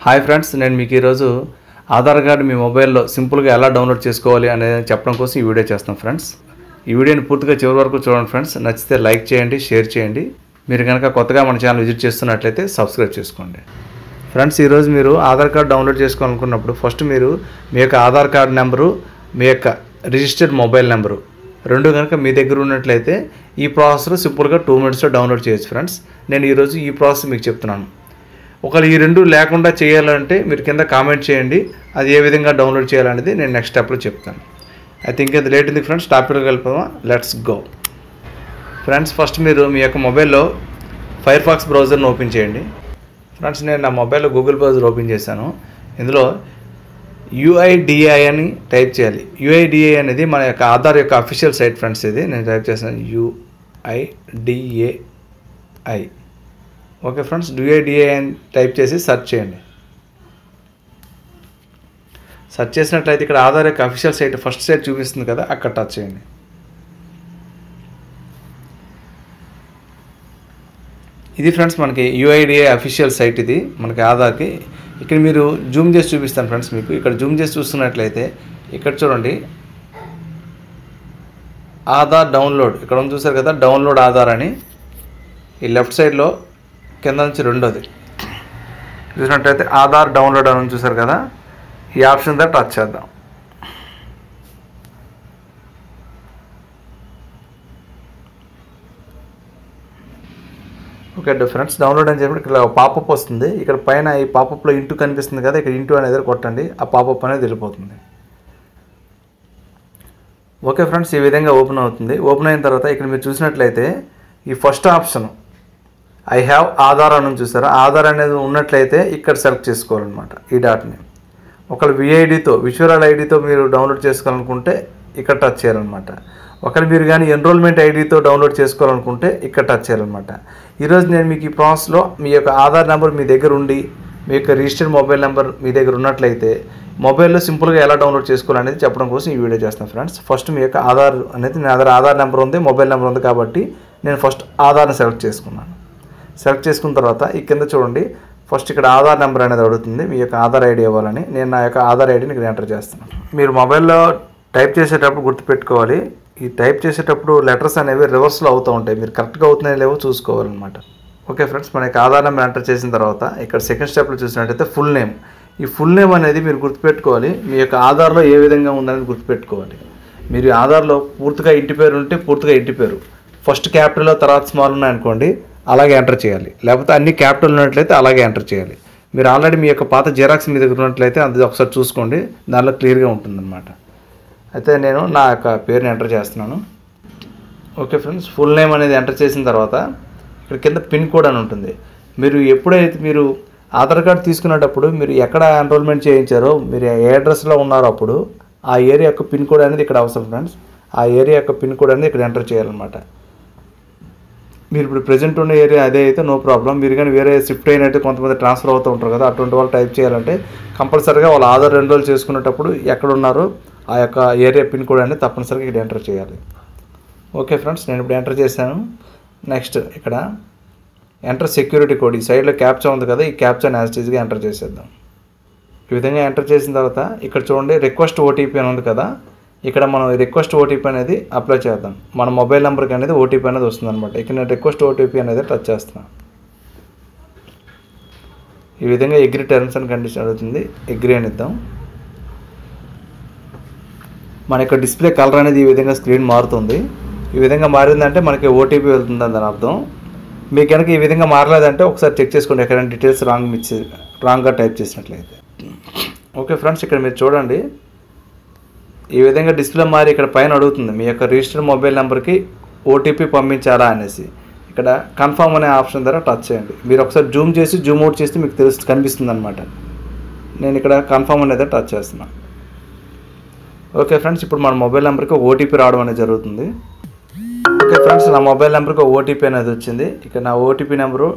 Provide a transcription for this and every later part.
Hi friends, నేను మీకు ఈరోజు ఆధార్ కార్డు మీ మొబైల్లో సింపుల్గా ఎలా డౌన్లోడ్ చేసుకోవాలి అనేది చెప్పడం కోసం ఈ వీడియో చేస్తాం ఫ్రెండ్స్. ఈ వీడియోని పూర్తిగా చివరి వరకు చూడండి ఫ్రెండ్స్. నచ్చితే లైక్ చేయండి, షేర్ చేయండి. మీరు కనుక కొత్తగా మన ఛానల్ విజిట్ చేస్తున్నట్లయితే సబ్స్క్రైబ్ చేసుకోండి. ఫ్రెండ్స్, ఈరోజు మీరు ఆధార్ కార్డు డౌన్లోడ్ చేసుకోవాలనుకున్నప్పుడు ఫస్ట్ మీరు మీ యొక్క ఆధార్ కార్డు నెంబరు, మీ యొక్క రిజిస్టర్డ్ మొబైల్ నెంబరు రెండు కనుక మీ దగ్గర ఉన్నట్లయితే ఈ ప్రాసెస్లో సింపుల్గా 2 minutesలో డౌన్లోడ్ చేయొచ్చు ఫ్రెండ్స్. నేను ఈరోజు ఈ ప్రాసెస్ మీకు చెప్తున్నాను. ఒకవేళ ఈ రెండు లేకుండా చేయాలంటే మీరు కింద కామెంట్ చేయండి, అది ఏ విధంగా డౌన్లోడ్ చేయాలనేది నేను నెక్స్ట్ స్టెప్లో చెప్తాను. ఐ థింక్ ఇది లేట్ ఉంది ఫ్రెండ్స్. టాపిక్లోకి వెళ్ళిపోదామా? Let's go. ఫ్రెండ్స్, ఫస్ట్ మీరు మీ యొక్క మొబైల్లో ఫైర్ ఫాక్స్ బ్రౌజర్ని ఓపెన్ చేయండి. ఫ్రెండ్స్, నేను నా మొబైల్లో గూగుల్ బ్రౌజర్ ఓపెన్ చేశాను. ఇందులో UIDAI అని టైప్ చేయాలి. UIDAI అనేది మన యొక్క ఆధార్ యొక్క అఫీషియల్ సైట్ ఫ్రెండ్స్. ఇది నేను టైప్ చేశాను, UIDAI. ఓకే ఫ్రెండ్స్, UIDAI అని టైప్ చేసి సెర్చ్ చేయండి. సెర్చ్ చేసినట్లయితే ఇక్కడ ఆధార్ యొక్క అఫీషియల్ సైట్ ఫస్ట్ సైట్ చూపిస్తుంది కదా, అక్కడ టచ్ చేయండి. ఇది ఫ్రెండ్స్ మనకి UIDAI అఫీషియల్ సైట్. ఇది మనకి ఆధార్కి. ఇక్కడ మీరు జూమ్ చేసి చూపిస్తాను ఫ్రెండ్స్ మీకు. ఇక్కడ జూమ్ చేసి చూస్తున్నట్లయితే ఇక్కడ చూడండి, ఆధార్ డౌన్లోడ్ ఇక్కడ ఉంది చూసారు కదా, డౌన్లోడ్ ఆధార్ అని. ఈ లెఫ్ట్ సైడ్లో కింద నుంచి రెండోది చూసినట్లయితే ఆధార్ డౌన్లోడ్ అని చూసారు కదా, ఈ ఆప్షన్ దగ్గర టచ్ చేద్దాం. ఓకే ఫ్రెండ్స్, డౌన్లోడ్ అని చెప్పి ఇక్కడ పాపప్ వస్తుంది. ఇక్కడ పైన ఈ పాపప్లో ఇంటూ కనిపిస్తుంది కదా, ఇక్కడ ఇంటూ అనేది కొట్టండి, ఆ పాపప్ అనేది వెళ్ళిపోతుంది. ఓకే ఫ్రెండ్స్, ఈ విధంగా ఓపెన్ అవుతుంది. ఓపెన్ అయిన తర్వాత ఇక్కడ మీరు చూసినట్లయితే ఈ first option I have Aadhaar అని చూసారా, ఆధార్ అనేది ఉన్నట్లయితే ఇక్కడ సెలెక్ట్ చేసుకోవాలన్నమాట ఈ డాట్ని. ఒకవేళ VIDతో విజువల్ ఐడితో మీరు డౌన్లోడ్ చేసుకోవాలనుకుంటే ఇక్కడ టచ్ చేయాలన్నమాట. ఒకవేళ మీరు కానీ ఎన్రోల్మెంట్ ఐడితో డౌన్లోడ్ చేసుకోవాలనుకుంటే ఇక్కడ టచ్ చేయాలన్నమాట. ఈరోజు నేను మీకు ఈ ప్రాసెస్లో మీ యొక్క ఆధార్ నెంబర్ మీ దగ్గర ఉండి మీ యొక్క రిజిస్టర్డ్ మొబైల్ నెంబర్ మీ దగ్గర ఉన్నట్లయితే మొబైల్లో సింపుల్గా ఎలా డౌన్లోడ్ చేసుకోవాలనేది చెప్పడం కోసం ఈ వీడియో చేస్తాను ఫ్రెండ్స్. ఫస్ట్ మీ యొక్క ఆధార్ అనేది, నా దగ్గర ఆధార్ నెంబర్ ఉంది, మొబైల్ నెంబర్ ఉంది కాబట్టి నేను ఫస్ట్ ఆధార్ని సెలెక్ట్ చేసుకున్నాను. సెలెక్ట్ చేసుకున్న తర్వాత ఈ కింద చూడండి, ఫస్ట్ ఇక్కడ ఆధార్ నెంబర్ అనేది అడుగుతుంది, మీ యొక్క ఆధార్ ఐడి ఇవ్వాలని. నేను నా యొక్క ఆధార్ ఐడిని ఇక్కడ ఎంటర్ చేస్తున్నాను. మీరు మొబైల్లో టైప్ చేసేటప్పుడు గుర్తుపెట్టుకోవాలి, ఈ టైప్ చేసేటప్పుడు లెటర్స్ అనేవి రివర్స్లో అవుతూ ఉంటాయి. మీరు కరెక్ట్గా అవుతున్నాయో లేవో చూసుకోవాలన్నమాట. ఓకే ఫ్రెండ్స్, మన యొక్క ఆధార్ నెంబర్ ఎంటర్ చేసిన తర్వాత ఇక్కడ సెకండ్ స్టెప్లో చూసినట్టయితే ఫుల్ నేమ్. ఈ ఫుల్ నేమ్ అనేది మీరు గుర్తుపెట్టుకోవాలి, మీ యొక్క ఆధార్లో ఏ విధంగా ఉందనేది గుర్తుపెట్టుకోవాలి. మీరు ఆధార్లో పూర్తిగా ఇంటి పేరు ఉంటే పూర్తిగా ఇంటి పేరు, ఫస్ట్ క్యాపిటల్ తర్వాత స్మాల్ ఉన్నాయనుకోండి, అలాగే ఎంటర్ చేయాలి. లేకపోతే అన్ని క్యాపిటల్ ఉన్నట్లయితే అలాగే ఎంటర్ చేయాలి. మీరు ఆల్రెడీ మీ యొక్క పాత జిరాక్స్ మీ దగ్గర ఉన్నట్లయితే అది ఒకసారి చూసుకోండి, దానిలో క్లియర్గా ఉంటుందన్నమాట. అయితే నేను నా యొక్క పేరుని ఎంటర్ చేస్తున్నాను. ఓకే ఫ్రెండ్స్, ఫుల్ నేమ్ అనేది ఎంటర్ చేసిన తర్వాత ఇక్కడ కింద పిన్ కోడ్ అని ఉంటుంది. మీరు ఎప్పుడైతే మీరు ఆధార్ కార్డు తీసుకునేటప్పుడు మీరు ఎక్కడ ఎన్రోల్మెంట్ చేయించారో, మీరు ఏ అడ్రస్లో ఉన్నారో అప్పుడు ఆ ఏరియా యొక్క పిన్ కోడ్ అనేది ఇక్కడ అవసరం ఫ్రెండ్స్. ఆ ఏరియా యొక్క పిన్ కోడ్ అనేది ఇక్కడ ఎంటర్ చేయాలన్నమాట. మీరు ఇప్పుడు ప్రజెంట్ ఉన్న ఏరియా అదే అయితే నో ప్రాబ్లం. మీరు కానీ వేరే షిఫ్ట్ అయినట్టు కొంతమంది ట్రాన్స్ఫర్ అవుతూ ఉంటారు కదా, అటువంటి వాళ్ళు టైప్ చేయాలంటే కంపల్సరీగా వాళ్ళ ఆధార్ ఎన్రోల్ చేసుకునేటప్పుడు ఎక్కడ ఉన్నారో ఆ యొక్క ఏరియా పిన్ కోడ్ అనేది తప్పనిసరిగా ఇక్కడ ఎంటర్ చేయాలి. ఓకే ఫ్రెండ్స్, నేను ఇప్పుడు ఎంటర్ చేశాను. నెక్స్ట్ ఇక్కడ ఎంటర్ సెక్యూరిటీ కోడ్, ఈ సైడ్లో క్యాప్చా ఉంది కదా, ఈ క్యాప్చాని యాజ్ టీజ్గా ఎంటర్ చేసేద్దాం. ఈ విధంగా ఎంటర్ చేసిన తర్వాత ఇక్కడ చూడండి రిక్వెస్ట్ OTP అని ఉంది కదా, ఇక్కడ మనం రిక్వెస్ట్ OTP అనేది అప్లై చేద్దాం. మన మొబైల్ నెంబర్కి అనేది OTP అనేది వస్తుంది అనమాట. ఇక్కడ నేను రిక్వెస్ట్ OTP అనేది టచ్ చేస్తున్నాను. ఈ విధంగా అగ్రీ టర్మ్స్ అండ్ కండిషన్ అడుగుతుంది, అగ్రీ అని ఇద్దాం. మన యొక్క డిస్ప్లే కలర్ అనేది ఈ విధంగా స్క్రీన్ మారుతుంది. ఈ విధంగా మారిందంటే మనకి OTP వెళ్తుందని దాని అర్థం. మీకు కనుక ఈ విధంగా మారలేదంటే ఒకసారి చెక్ చేసుకోండి, ఎక్కడైనా డీటెయిల్స్ రాంగ్గా టైప్ చేసినట్లయితే. ఓకే ఫ్రెండ్స్, ఇక్కడ మీరు చూడండి ఈ విధంగా డిస్ప్లే మారి ఇక్కడ పైన అడుగుతుంది మీ యొక్క రిజిస్టర్డ్ మొబైల్ నెంబర్కి OTP పంపించాలా అనేసి. ఇక్కడ కన్ఫర్మ్ అనే ఆప్షన్ ద్వారా టచ్ చేయండి. మీరు ఒకసారి జూమ్ చేసి జూమ్ అవుట్ చేస్తే మీకు కనిపిస్తుంది అనమాట. నేను ఇక్కడ కన్ఫర్మ్ అనేది టచ్ చేస్తున్నాను. ఓకే ఫ్రెండ్స్, ఇప్పుడు మన మొబైల్ నెంబర్కి OTP రావడం అనేది జరుగుతుంది. ఓకే ఫ్రెండ్స్, నా మొబైల్ నెంబర్కి OTP అనేది వచ్చింది. ఇక్కడ నా OTP నెంబరు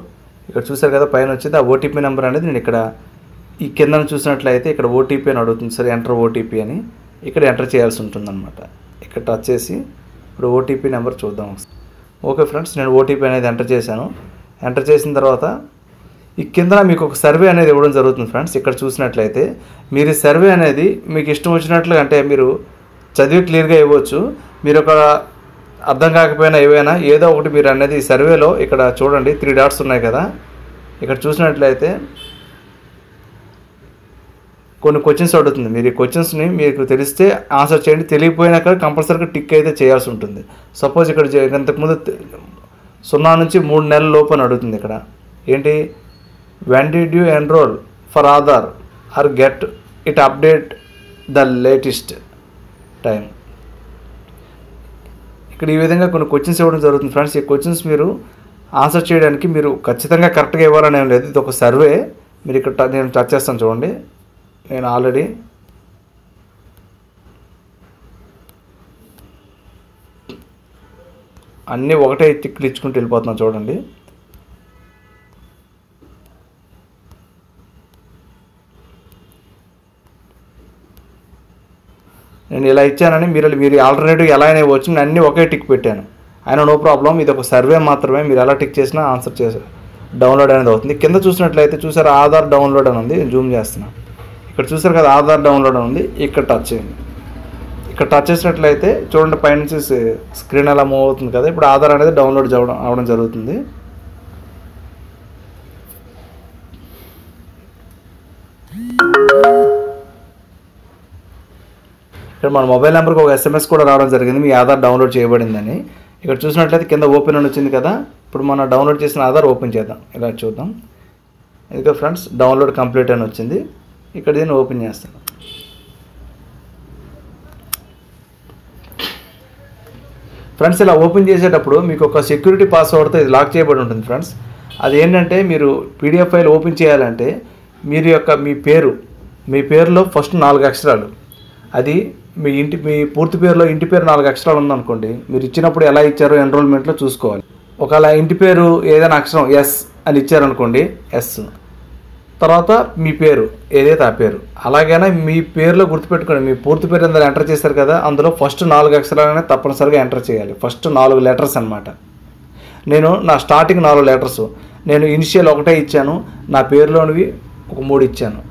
ఇక్కడ చూసారు కదా పైన వచ్చింది. ఆ OTP నెంబర్ అనేది నేను ఇక్కడ ఈ కింద చూసినట్లయితే ఇక్కడ OTP అని అడుగుతుంది. సరే, ఎంటర్ OTP అని ఇక్కడ ఎంటర్ చేయాల్సి ఉంటుందన్నమాట. ఇక్కడ టచ్ చేసి ఇప్పుడు OTP నెంబర్ చూద్దాం. ఓకే ఫ్రెండ్స్, నేను OTP అనేది ఎంటర్ చేశాను. ఎంటర్ చేసిన తర్వాత ఈ కింద మీకు ఒక సర్వే అనేది ఇవ్వడం జరుగుతుంది ఫ్రెండ్స్. ఇక్కడ చూసినట్లయితే మీరు సర్వే అనేది మీకు ఇష్టం వచ్చినట్లుగా అంటే మీరు చదివి క్లియర్గా ఇవ్వచ్చు. మీరు ఒక అర్థం కాకపోయినా ఏవైనా ఏదో ఒకటి మీరు అనేది ఈ సర్వేలో ఇక్కడ చూడండి 3 డాట్స్ ఉన్నాయి కదా, ఇక్కడ చూసినట్లయితే కొన్ని క్వశ్చన్స్ అడుగుతుంది. మీరు ఈ క్వశ్చన్స్ని మీకు తెలిస్తే ఆన్సర్ చేయండి, తెలియకపోయినాక కంపల్సరీగా టిక్ అయితే చేయాల్సి ఉంటుంది. సపోజ్ ఇక్కడ ఇంతకుముందు 0 నుంచి 3 నెలల లోపు అని అడుగుతుంది. ఇక్కడ ఏంటి, when did you enroll for Aadhaar or get it update the latest time. ఇక్కడ ఈ విధంగా కొన్ని క్వశ్చన్స్ ఇవ్వడం జరుగుతుంది ఫ్రెండ్స్. ఈ క్వశ్చన్స్ మీరు ఆన్సర్ చేయడానికి మీరు ఖచ్చితంగా కరెక్ట్గా ఇవ్వాలని ఏం లేదు, ఇది ఒక సర్వే. మీరు ఇక్కడ నేను టచ్ చేస్తాను చూడండి, నేను ఆల్రెడీ అన్నీ ఒకటే టిక్లు ఇచ్చుకుంటూ వెళ్ళిపోతున్నాను చూడండి. నేను ఇలా ఇచ్చానని మీరు ఆల్టర్నేటివ్ ఎలా అయినా ఇవ్వచ్చు, నేను అన్నీ ఒకే టిక్ పెట్టాను. అయినా నో ప్రాబ్లం, ఇది ఒక సర్వే మాత్రమే. మీరు ఎలా టిక్ చేసినా ఆన్సర్ చేసారు డౌన్లోడ్ అనేది అవుతుంది. కింద చూసినట్లయితే చూసారు ఆధార్ డౌన్లోడ్ అని ఉంది, జూమ్ చేస్తున్నాను. ఇక్కడ చూసారు కదా ఆధార్ డౌన్లోడ్ అని ఉంది, ఇక్కడ టచ్ చేయండి. ఇక్కడ టచ్ చేసినట్లయితే చూడండి పైనుంచి స్క్రీన్ ఎలా మూవ్ అవుతుంది కదా. ఇప్పుడు ఆధార్ అనేది డౌన్లోడ్ అవడం జరుగుతుంది. ఇక్కడ మన మొబైల్ నెంబర్కి ఒక SMS కూడా రావడం జరిగింది, మీ ఆధార్ డౌన్లోడ్ చేయబడిందని. ఇక్కడ చూసినట్లయితే కింద ఓపెన్ అని వచ్చింది కదా. ఇప్పుడు మనం డౌన్లోడ్ చేసిన ఆధార్ ఓపెన్ చేద్దాం, ఇలా చూద్దాం. ఇదిగో ఫ్రెండ్స్ డౌన్లోడ్ కంప్లీట్ అని వచ్చింది. ఇక్కడ దీన్ని ఓపెన్ చేస్తాను. ఫ్రెండ్స్ ఇలా ఓపెన్ చేసేటప్పుడు మీకు ఒక సెక్యూరిటీ పాస్వర్డ్తో ఇది లాక్ చేయబడి ఉంటుంది ఫ్రెండ్స్. అది ఏంటంటే మీరు PDF ఫైల్ ఓపెన్ చేయాలంటే మీ పేరులో ఫస్ట్ 4 అక్షరాలు, అది మీ పూర్తి పేరులో ఇంటి పేరు 4 అక్షరాలు ఉందనుకోండి, మీరు ఇచ్చినప్పుడు ఎలా ఇచ్చారో ఎన్రోల్మెంట్లో చూసుకోవాలి. ఒకవేళ ఇంటి పేరు ఏదైనా అక్షరం S అని ఇచ్చారనుకోండి, S తర్వాత మీ పేరు ఏదైతే ఆ పేరు, అలాగైనా మీ పేరులో గుర్తుపెట్టుకోండి. మీ పూర్తి పేరు అందులో ఎంటర్ చేశారు కదా, అందులో ఫస్ట్ 4 అక్షరాలనే తప్పనిసరిగా ఎంటర్ చేయాలి. ఫస్ట్ 4 లెటర్స్ అనమాట. నేను నా స్టార్టింగ్ 4 లెటర్స్, నేను ఇనిషియల్ ఒకటే ఇచ్చాను, నా పేరులోనివి ఒక 3 ఇచ్చాను,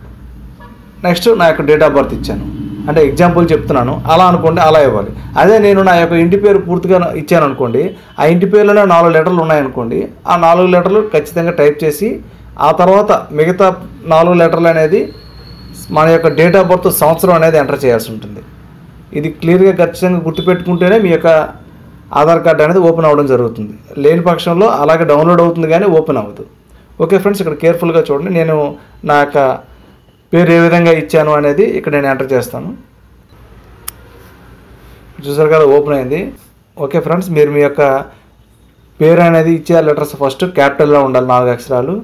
నెక్స్ట్ నా యొక్క డేట్ ఆఫ్ బర్త్ ఇచ్చాను. అంటే ఎగ్జాంపుల్ చెప్తున్నాను, అలా అనుకోండి, అలా ఇవ్వాలి. అదే నేను నా యొక్క ఇంటి పేరు పూర్తిగా ఇచ్చాను అనుకోండి, ఆ ఇంటి పేరులోనే 4 లెటర్లు ఉన్నాయనుకోండి, ఆ 4 లెటర్లు ఖచ్చితంగా టైప్ చేసి ఆ తర్వాత మిగతా 4 లెటర్లు అనేది మన యొక్క డేట్ ఆఫ్ బర్త్ సంవత్సరం అనేది ఎంటర్ చేయాల్సి ఉంటుంది. ఇది క్లియర్గా ఖచ్చితంగా గుర్తుపెట్టుకుంటేనే మీ యొక్క ఆధార్ కార్డు అనేది ఓపెన్ అవ్వడం జరుగుతుంది. లేని పక్షంలో అలాగే డౌన్లోడ్ అవుతుంది కానీ ఓపెన్ అవ్వదు. ఓకే ఫ్రెండ్స్, ఇక్కడ కేర్ఫుల్గా చూడండి. నేను నా యొక్క పేరు ఏ విధంగా ఇచ్చాను అనేది ఇక్కడ నేను ఎంటర్ చేస్తాను. చూసారు కదా ఓపెన్ అయింది. ఓకే ఫ్రెండ్స్, మీరు మీ యొక్క పేరు అనేది ఇచ్చే లెటర్స్ ఫస్ట్ క్యాపిటల్లో ఉండాలి 4 అక్షరాలు.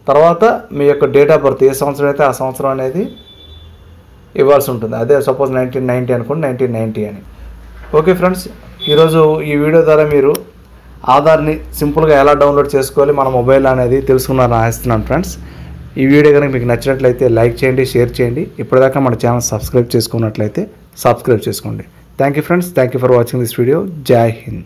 తర్వాత మీ యొక్క డేట్ ఆఫ్ బర్త్ ఏ సంవత్సరం అయితే ఆ సంవత్సరం అనేది ఇవ్వాల్సి ఉంటుంది. అదే సపోజ్ 1990 అనుకోండి, 1990 అని. ఓకే ఫ్రెండ్స్, ఈరోజు ఈ వీడియో ద్వారా మీరు ఆధార్ని సింపుల్గా ఎలా డౌన్లోడ్ చేసుకోవాలి మన మొబైల్ అనేది తెలుసుకున్నారని ఆశిస్తున్నాను ఫ్రెండ్స్. ఈ వీడియో కనుక మీకు నచ్చినట్లయితే లైక్ చేయండి, షేర్ చేయండి. ఇప్పటిదాకా మన ఛానల్ సబ్స్క్రైబ్ చేసుకున్నట్లయితే సబ్స్క్రైబ్ చేసుకోండి. Thank you friends, thank you for watching this video. జై హింద్.